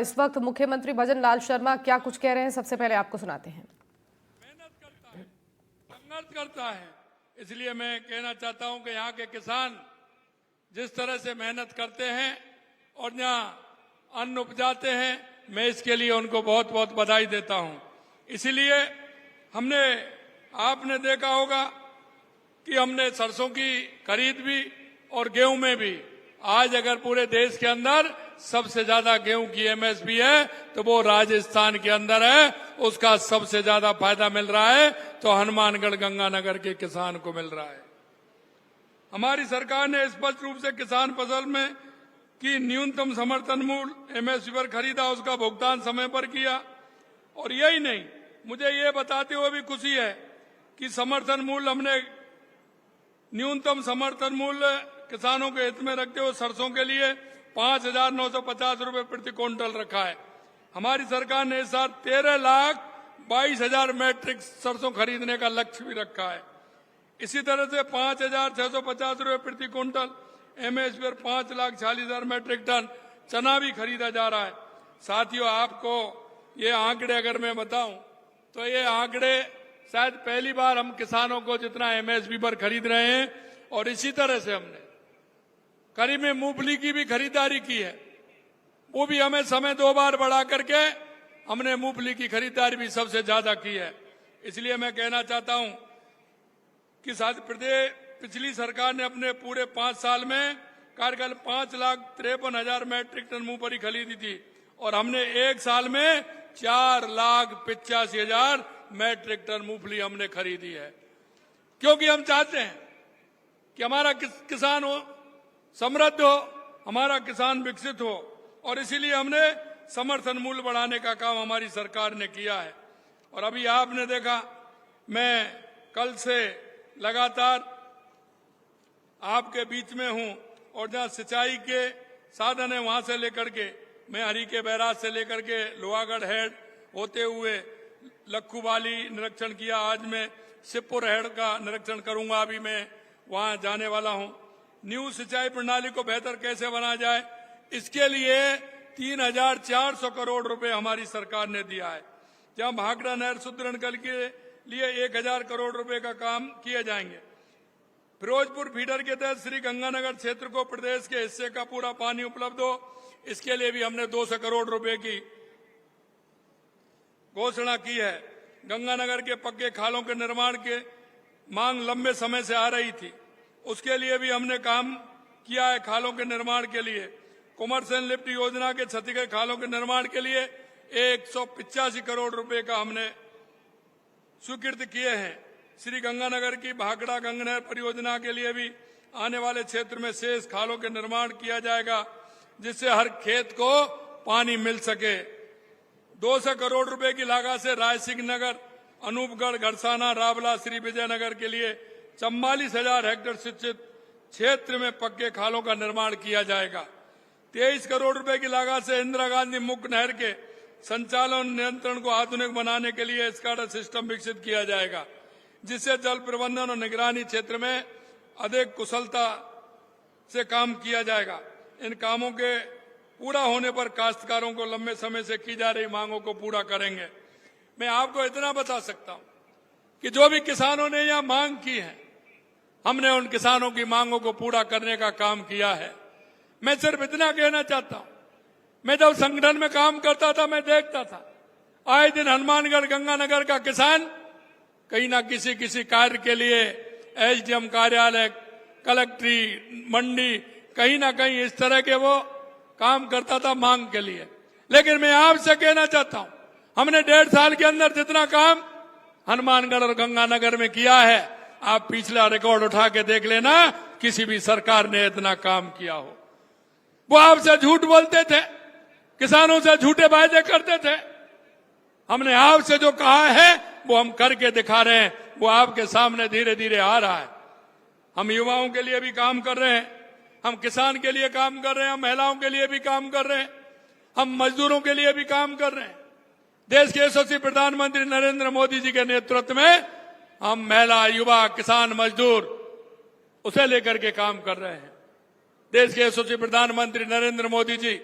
इस वक्त मुख्यमंत्री भजन लाल शर्मा क्या कुछ कह रहे हैं, सबसे पहले आपको सुनाते हैं। मेहनत करता है, संघर्ष करता है, इसलिए मैं कहना चाहता हूं कि यहाँ के किसान जिस तरह से मेहनत करते हैं और यहाँ अन्न उपजाते हैं, मैं इसके लिए उनको बहुत बहुत बधाई देता हूं। इसीलिए आपने देखा होगा कि हमने सरसों की खरीद भी और गेहूं में भी, आज अगर पूरे देश के अंदर सबसे ज्यादा गेहूं की एमएसपी है तो वो राजस्थान के अंदर है, उसका सबसे ज्यादा फायदा मिल रहा है तो हनुमानगढ़ गंगानगर के किसान को मिल रहा है। हमारी सरकार ने स्पष्ट रूप से किसान फसल में की न्यूनतम समर्थन मूल्य एमएसपी पर खरीदा, उसका भुगतान समय पर किया। और यही नहीं, मुझे ये बताते हुए भी खुशी है कि समर्थन मूल्य हमने न्यूनतम समर्थन मूल्य किसानों के हित में रखते हुए सरसों के लिए 5,950 रुपए प्रति क्विंटल रखा है। हमारी सरकार ने इस साल 13,22,000 मैट्रिक सरसों खरीदने का लक्ष्य भी रखा है। इसी तरह से 5,650 रुपए प्रति क्विंटल एमएसपी पर 5,40,000 मैट्रिक टन चना भी खरीदा जा रहा है। साथियों, आपको ये आंकड़े अगर मैं बताऊं तो ये आंकड़े शायद पहली बार हम किसानों को जितना एमएसपी पर खरीद रहे हैं। और इसी तरह से हमने करीब में मूंगफली की भी खरीदारी की है, वो भी हमें समय 2 बार बढ़ा करके हमने मूंगफली की खरीदारी भी सबसे ज्यादा की है। इसलिए मैं कहना चाहता हूं कि पिछली सरकार ने अपने पूरे 5 साल में कार्यकाल 5,53,000 मैट्रिक टन मूंगफली खरीदी थी और हमने एक साल में 4,85,000 मैट्रिक टन मूंगफली हमने खरीदी है, क्योंकि हम चाहते हैं कि हमारा किसान हो समृद्ध हो, हमारा किसान विकसित हो। और इसीलिए हमने समर्थन मूल्य बढ़ाने का काम हमारी सरकार ने किया है। और अभी आपने देखा, मैं कल से लगातार आपके बीच में हूं और जहां सिंचाई के साधन है वहां से लेकर के मैं हरीके बैराज से लेकर के लोहागढ़ हेड होते हुए लखूवाली निरीक्षण किया। आज मैं शिवपुर हेड का निरीक्षण करूंगा, अभी मैं वहां जाने वाला हूं। न्यू सिंचाई प्रणाली को बेहतर कैसे बनाया जाए, इसके लिए 3,400 करोड़ रुपए हमारी सरकार ने दिया है। जहां भाखड़ा नहर सुदृढ़ के लिए 1,000 करोड़ रुपए का काम किए जाएंगे। फिरोजपुर फीडर के तहत श्री गंगानगर क्षेत्र को प्रदेश के हिस्से का पूरा पानी उपलब्ध हो, इसके लिए भी हमने 200 करोड़ रुपए की घोषणा की है। गंगानगर के पक्के खालों के निर्माण के मांग लंबे समय से आ रही थी, उसके लिए भी हमने काम किया है। खालों के निर्माण के लिए कॉमर्शियल लिफ्ट योजना के क्षतिग्रस्त खालों के निर्माण के लिए 185 करोड़ रुपए का हमने स्वीकृत किए हैं। श्री गंगानगर की भाखड़ा गंगनहर परियोजना के लिए भी आने वाले क्षेत्र में शेष खालों के निर्माण किया जाएगा, जिससे हर खेत को पानी मिल सके। 200 करोड़ रुपए की लागत से रायसिंह नगर, अनूपगढ़, घरसाना, रावला, श्री विजयनगर के लिए 44,000 हेक्टेयर सिंचित क्षेत्र में पक्के खालों का निर्माण किया जाएगा। 23 करोड़ रुपए की लागत से इंदिरा गांधी मुख्य नहर के संचालन नियंत्रण को आधुनिक बनाने के लिए स्काडा सिस्टम विकसित किया जाएगा, जिससे जल प्रबंधन और निगरानी क्षेत्र में अधिक कुशलता से काम किया जाएगा। इन कामों के पूरा होने पर काश्तकारों को लंबे समय से की जा रही मांगों को पूरा करेंगे। मैं आपको इतना बता सकता हूं कि जो भी किसानों ने यहां मांग की है, हमने उन किसानों की मांगों को पूरा करने का काम किया है। मैं सिर्फ इतना कहना चाहता हूं, मैं जब संगठन में काम करता था, मैं देखता था आए दिन हनुमानगढ़ गंगानगर का किसान कहीं ना किसी कार्य के लिए एसडीएम कार्यालय, कलेक्ट्री, मंडी, कहीं ना कहीं इस तरह के वो काम करता था मांग के लिए। लेकिन मैं आपसे कहना चाहता हूं, हमने 1.5 साल के अंदर जितना काम हनुमानगढ़ और गंगानगर में किया है, आप पिछला रिकॉर्ड उठा के देख लेना, किसी भी सरकार ने इतना काम किया हो। वो आपसे झूठ बोलते थे, किसानों से झूठे वायदे करते थे। हमने आपसे जो कहा है वो हम करके दिखा रहे हैं, वो आपके सामने धीरे धीरे आ रहा है। हम युवाओं के लिए भी काम कर रहे हैं, हम किसान के लिए काम कर रहे हैं, हम महिलाओं के लिए भी काम कर रहे हैं, हम मजदूरों के लिए भी काम कर रहे हैं। देश के यशस्वी प्रधानमंत्री नरेंद्र मोदी जी के नेतृत्व में हम महिला, युवा, किसान, मजदूर उसे लेकर के काम कर रहे हैं। देश के यशस्वी प्रधानमंत्री नरेंद्र मोदी जी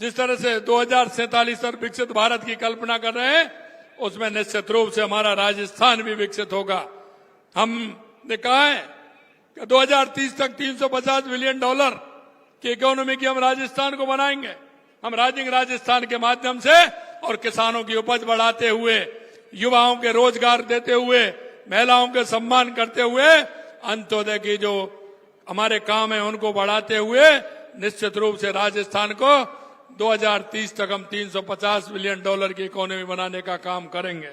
जिस तरह से 2047 तक विकसित भारत की कल्पना कर रहे हैं, उसमें निश्चित रूप से हमारा राजस्थान भी विकसित होगा। हमने कहा है कि 2030 तक $350 बिलियन की इकोनॉमी की हम राजस्थान को बनाएंगे। हम राजस्थान के माध्यम से और किसानों की उपज बढ़ाते हुए, युवाओं के रोजगार देते हुए, महिलाओं के सम्मान करते हुए, अंत्योदय की जो हमारे काम है उनको बढ़ाते हुए निश्चित रूप से राजस्थान को 2030 तक हम $350 बिलियन की इकोनॉमी बनाने का काम करेंगे।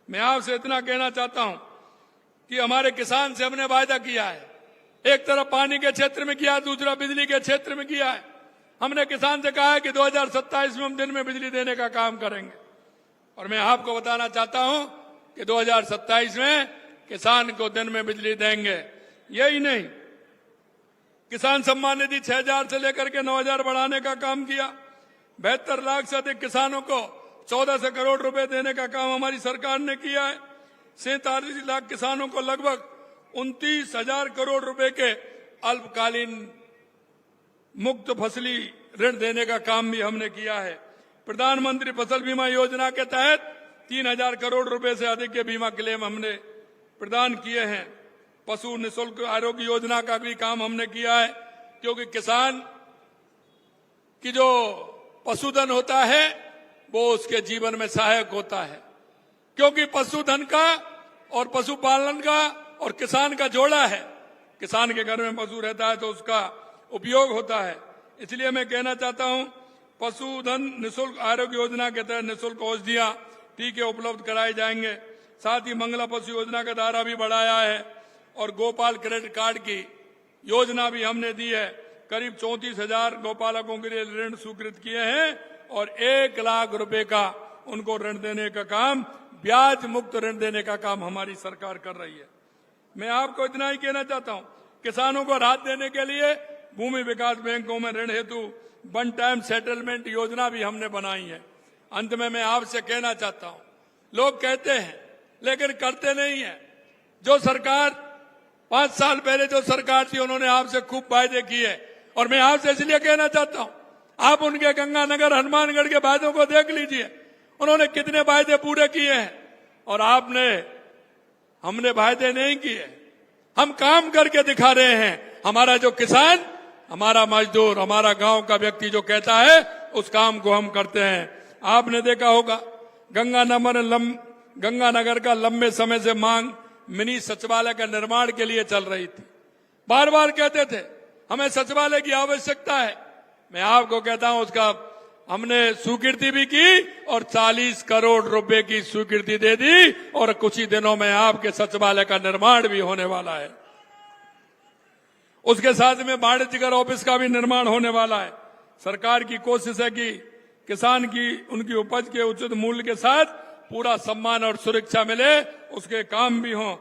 मैं आपसे इतना कहना चाहता हूं कि हमारे किसान से हमने वायदा किया है, एक तरफ पानी के क्षेत्र में किया, दूसरा बिजली के क्षेत्र में किया है। हमने किसान से कहा है कि 2027 में हम दिन में बिजली देने का काम करेंगे। और मैं आपको बताना चाहता हूं कि 2027 में किसान को दिन में बिजली देंगे। यही नहीं, किसान सम्मान निधि 6,000 से लेकर के 9,000 बढ़ाने का काम किया। 72 लाख से अधिक किसानों को 1400 करोड़ रुपए देने का काम हमारी सरकार ने किया है। 47 लाख किसानों को लगभग 29,000 करोड़ रुपए के अल्पकालीन मुक्त फसली ऋण देने का काम भी हमने किया है। प्रधानमंत्री फसल बीमा योजना के तहत 3,000 करोड़ रुपए से अधिक के बीमा क्लेम हमने प्रदान किए हैं। पशु निःशुल्क आरोग्य योजना का भी काम हमने किया है, क्योंकि किसान की जो पशुधन होता है वो उसके जीवन में सहायक होता है, क्योंकि पशुधन का और पशुपालन का और किसान का जोड़ा है। किसान के घर में पशु रहता है तो उसका उपयोग होता है। इसलिए मैं कहना चाहता हूं, पशुधन निःशुल्क आरोग्य योजना के तहत निःशुल्क औषधियां, टीके उपलब्ध कराए जाएंगे। साथ ही मंगला पशु योजना का दायरा भी बढ़ाया है और गोपाल क्रेडिट कार्ड की योजना भी हमने दी है। करीब 34,000 गौपालकों के लिए ऋण स्वीकृत किए हैं और 1 लाख रुपए का उनको ऋण देने का काम, ब्याज मुक्त ऋण देने का काम हमारी सरकार कर रही है। मैं आपको इतना ही कहना चाहता हूं, किसानों को राहत देने के लिए भूमि विकास बैंकों में ऋण हेतु वन टाइम सेटलमेंट योजना भी हमने बनाई है। अंत में मैं आपसे कहना चाहता हूं, लोग कहते हैं लेकिन करते नहीं है। जो सरकार 5 साल पहले जो सरकार थी उन्होंने आपसे खूब वायदे किए, और मैं आपसे इसलिए कहना चाहता हूं, आप उनके गंगानगर हनुमानगढ़ के वायदों को देख लीजिए, उन्होंने कितने वायदे पूरे किए हैं और हमने वायदे नहीं किए। हम काम करके दिखा रहे हैं। हमारा जो किसान, हमारा मजदूर, हमारा गांव का व्यक्ति जो कहता है उस काम को हम करते हैं। आपने देखा होगा गंगानगर का लंबे समय से मांग मिनी सचिवालय का निर्माण के लिए चल रही थी। बार बार कहते थे हमें सचिवालय की आवश्यकता है। मैं आपको कहता हूं उसका हमने स्वीकृति भी की और 40 करोड़ रुपए की स्वीकृति दे दी और कुछ ही दिनों में आपके सचिवालय का निर्माण भी होने वाला है। उसके साथ में वाणिज्यकर ऑफिस का भी निर्माण होने वाला है। सरकार की कोशिश है कि किसान की उनकी उपज के उचित मूल्य के साथ पूरा सम्मान और सुरक्षा मिले, उसके काम भी हों।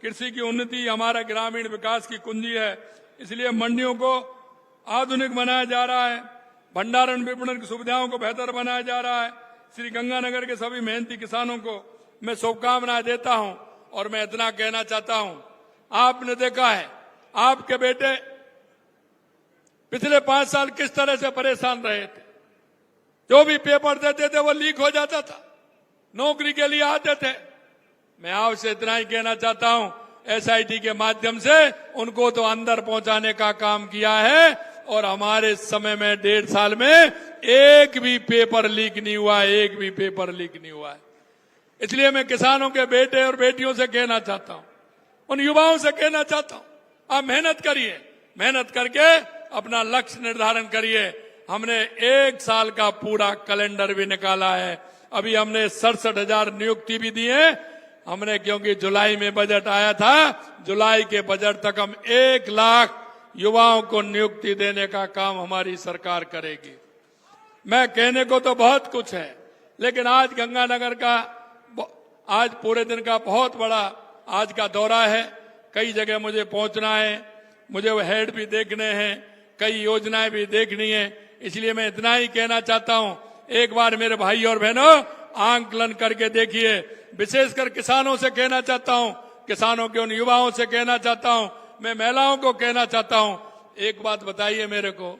कृषि की उन्नति हमारा ग्रामीण विकास की कुंजी है, इसलिए मंडियों को आधुनिक बनाया जा रहा है, भंडारण विपणन की सुविधाओं को बेहतर बनाया जा रहा है। श्री गंगानगर के सभी मेहनती किसानों को मैं शुभकामनाएं देता हूं और मैं इतना कहना चाहता हूं, आपने देखा है आपके बेटे पिछले 5 साल किस तरह से परेशान रहे थे। जो भी पेपर देते थे वो लीक हो जाता था, नौकरी के लिए आते थे। मैं आपसे इतना ही कहना चाहता हूं, SIT के माध्यम से उनको तो अंदर पहुंचाने का काम किया है और हमारे समय में 1.5 साल में एक भी पेपर लीक नहीं हुआ, एक भी पेपर लीक नहीं हुआ है। इसलिए मैं किसानों के बेटे और बेटियों से कहना चाहता हूं, उन युवाओं से कहना चाहता हूं, आप मेहनत करिए, मेहनत करके अपना लक्ष्य निर्धारण करिए। हमने 1 साल का पूरा कैलेंडर भी निकाला है। अभी हमने 67,000 नियुक्ति भी दी है हमने, क्योंकि जुलाई में बजट आया था। जुलाई के बजट तक हम 1 लाख युवाओं को नियुक्ति देने का काम हमारी सरकार करेगी। मैं कहने को तो बहुत कुछ है, लेकिन आज गंगानगर का आज पूरे दिन का बहुत बड़ा आज का दौरा है। कई जगह मुझे पहुंचना है, मुझे वो हेड भी देखने हैं, कई योजनाएं भी देखनी है। इसलिए मैं इतना ही कहना चाहता हूं, एक बार मेरे भाई और बहनों आंकलन करके देखिए। विशेषकर किसानों से कहना चाहता हूं, किसानों के उन युवाओं से कहना चाहता हूं, मैं महिलाओं को कहना चाहता हूं, एक बात बताइए मेरे को,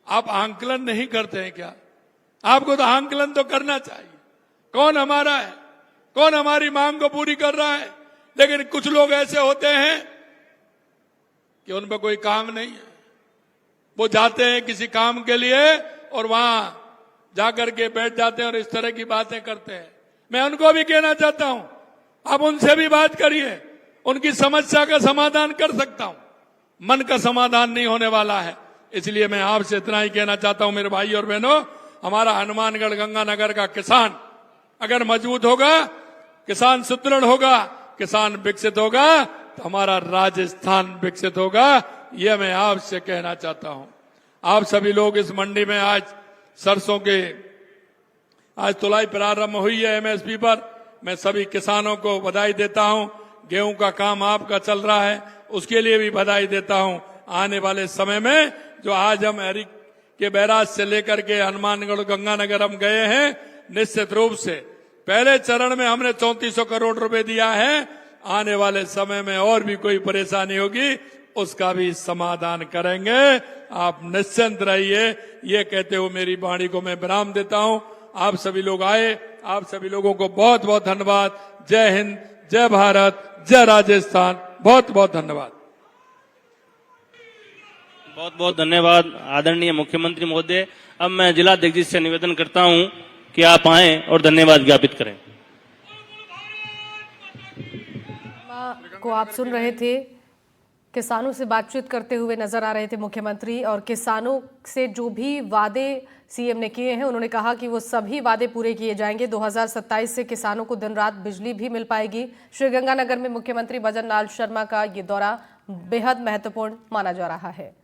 आप आंकलन नहीं करते हैं क्या? आपको तो आंकलन तो करना चाहिए, कौन हमारा है, कौन हमारी मांग को पूरी कर रहा है। लेकिन कुछ लोग ऐसे होते हैं कि उन पर कोई काम नहीं है, वो जाते हैं किसी काम के लिए और वहां जाकर के बैठ जाते हैं और इस तरह की बातें करते हैं। मैं उनको भी कहना चाहता हूं, आप उनसे भी बात करिए, उनकी समस्या का समाधान कर सकता हूं, मन का समाधान नहीं होने वाला है। इसलिए मैं आपसे इतना ही कहना चाहता हूं मेरे भाई और बहनों, हमारा हनुमानगढ़ गंगानगर का किसान अगर मजबूत होगा, किसान सुदृढ़ होगा, किसान विकसित होगा, तो हमारा राजस्थान विकसित होगा। यह मैं आपसे कहना चाहता हूं। आप सभी लोग इस मंडी में आज सरसों के आज तुलाई प्रारंभ हुई है एमएसपी पर। मैं सभी किसानों को बधाई देता हूं। गेहूं का काम आपका चल रहा है, उसके लिए भी बधाई देता हूं। आने वाले समय में जो आज हम एरिक के बैराज से लेकर के हनुमानगढ़ गंगानगर हम गए हैं, निश्चित रूप से पहले चरण में हमने 3400 करोड़ रुपए दिया है। आने वाले समय में और भी कोई परेशानी होगी, उसका भी समाधान करेंगे, आप निश्चिंत रहिए। ये कहते हुए मेरी वाणी को मैं विराम देता हूं। आप सभी लोग आए, आप सभी लोगों को बहुत बहुत धन्यवाद। जय हिंद, जय भारत, जय राजस्थान। बहुत बहुत धन्यवाद। बहुत बहुत धन्यवाद आदरणीय मुख्यमंत्री महोदय। अब मैं जिलाध्यक्ष जी से निवेदन करता हूं कि आप आए और धन्यवाद ज्ञापित करें। को आप सुन रहे थे, किसानों से बातचीत करते हुए नजर आ रहे थे मुख्यमंत्री, और किसानों से जो भी वादे सीएम ने किए हैं उन्होंने कहा कि वो सभी वादे पूरे किए जाएंगे। 2027 से किसानों को दिन रात बिजली भी मिल पाएगी। श्रीगंगानगर में मुख्यमंत्री भजन लाल शर्मा का ये दौरा बेहद महत्वपूर्ण माना जा रहा है।